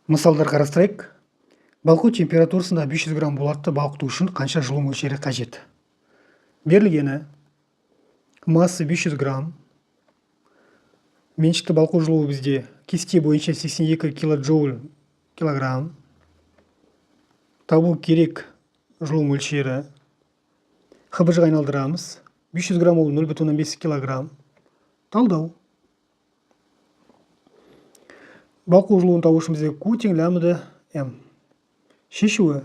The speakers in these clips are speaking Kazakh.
Мысалдар қарастырайық. Балқу температурасында 500 грамм болатты балқыту үшін қанша жылу мөлшері қажет? Берілгені: масса 500 грамм, меншікті балқу жылуы бізде кесте бойынша 82 килоджоуль килограмм. Табу керек жылу мөлшері. ХБЖ-ға айналдырамыз. 500 грамм ол 0,5 килограмм. Талдау. Балқу жылуын табу үшін бізде Q тең лямбда М. Шешуі: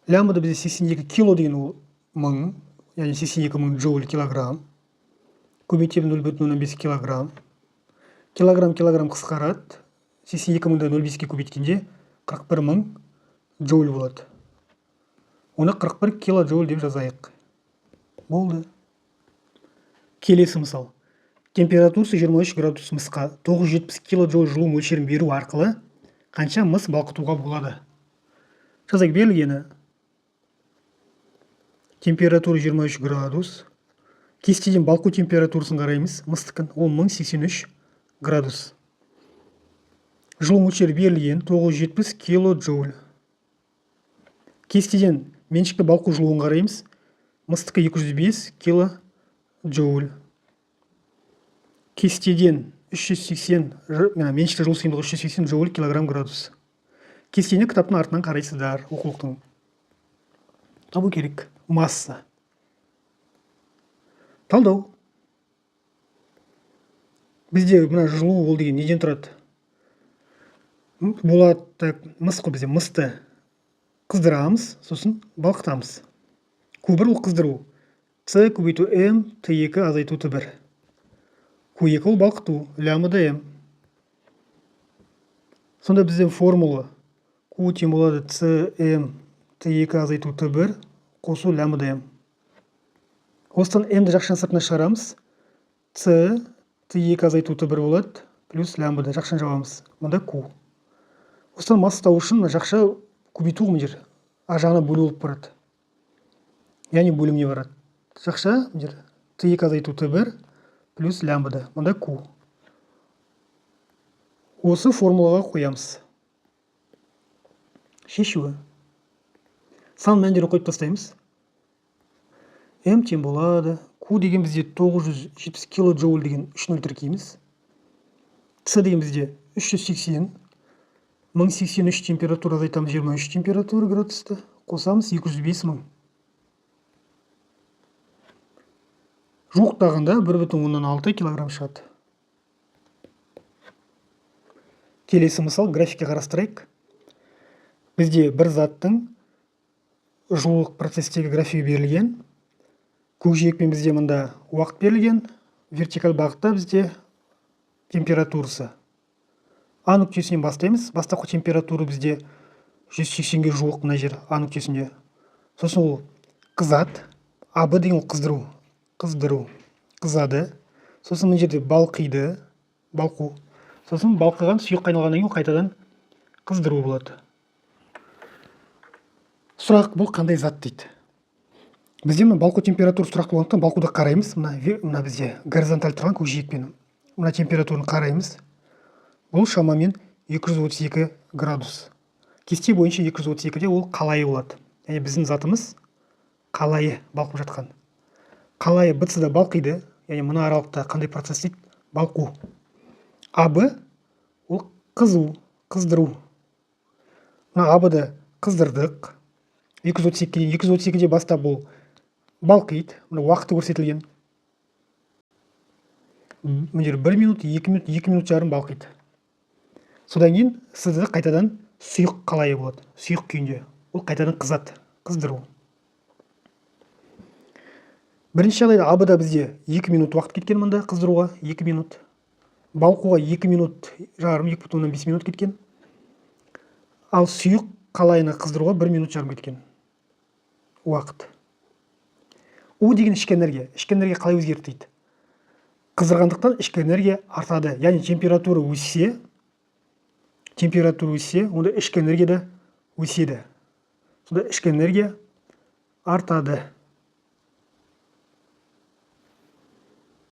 лямбда бізде 82 кило деген ол 1000, яғни 82 000 джоуль килограмм. Көбейтемін 0,5 килограмм. Килограмм қысқарады. 82 000-ді 0,5-ке көбейткенде 41 000 джоуль болады. Оны 41 килоджоуль деп жазайық. Болды. Келесі мысал. Температурасы 23 градус мысқа 970 килоджоуль жылу мөлшерін беру арқылы қанша мыс балқытуға болады? Жазайық. Берілгені: температура 23 градус. Кестеден балқу температурасын қараймыз. Мыстықын ол 1083 градус. Жылу мөлшері берілген 970 килоджоуль. Кестеден меншікті балқу жылуын қараймыз. Мыстықы 205 килоджоуль. Кестеден 380, меншікті жылу сыйымдылығы 380 джоуль килограмм градус. Кестені кітаптың артынан қарайсыздар, оқулықтың. Табу керек. Масса. Талдау. Бізде мына жылу ол деген неден тұрады? Болады, мыс қой, бізде мысты қыздырамыз, сосын балқытамыз. Q1 ол қыздыру. С көбейту М, Т2 азайту Т1. Q2 ол балқыту, лямбда М. Сонда бізде формула Q тең болады Cm Т2 азайту Т1 қосу лямбда М. Осыдан М-ді жақшаның сыртына шығарамыз. С Т2 азайту Т1 болады, плюс лямбда жақшаны жабамыз. Мұнда Q. Осыдан масса табу үшін жақша көбейту ғой мына жер. А жағына бөлу болып барады. Яғни бөліміне барады. Жақша мына жер Т2 азайту Т1 плюс лямбда. Мұнда Q. Осы формулаға қоямыз. Шешуі: сан мәндерін қойып тастаймыз. М тең болады. Q деген бізде 970 килоджоуль деген 3-0 тіркейміз. С деген бізде 380. 1083 температура азайтамыз 23 температура градусты. Қосамыз 205 000. Жуықтағанда 1,6 килограмм шығады. Келесі мысал графикке қарастырайық. Бізде бір заттың жылулық процестегі графигі берілген. Көкжиекпен бізде мында уақыт берілген. Вертикаль бағытта бізде температурасы. А нүктесінен бастаймыз. Бастапқы температура бізде 180-ге жуық мына жер А нүктесінде. Сосын ол қызады. АБ деген ол қыздыру. Қызады. Сосын мына жерде балқиды. Балқу. Сосын балқыған сұйық қайналғаннан кейін қайтадан қыздыру болады. Сұрақ: бұл қандай зат дейді? Бізде мына балқу температурасы тұрақты болғандықтан балқуды қараймыз. Мына бізде горизонталь тұрған көкжиекпен мына температураны қараймыз. Бұл шамамен 232 градус. Кесте бойынша 232-де ол қалайы болады. Яғни біздің затымыз қалайы балқып жатқан. Қалайы БЦ-да балқиды. Яғни мына аралықта қандай процесс дейді? Балқу. АБ ол қызу, қыздыру. Мына АБ-ды қыздырдық. 232-де бастап бұл балқиды. Мына уақыты көрсетілген. Мына жер 1 минут, 2 минут, 2 минут жарым балқиды. Содан кейін сізді қайтадан сұйық қалайы болады. Сұйық күйінде. Ол қайтадан қызады, қыздыру. Бірінші жағдайда АБ-да бізде 2 минут уақыт кеткен, мында қыздыруға 2 минут. Балқуға 2 минут жарым, 2,5 минут кеткен. Ал сұйық қалайына қыздыруға 1 минут жарым кеткен уақыт. У деген ішкі энергия. Ішкі энергия қалай өзгерді? Қыздырғандықтан ішкі энергия артады. Яғни температура өссе, онда ішкі энергия да өседі. Сонда ішкі энергия артады.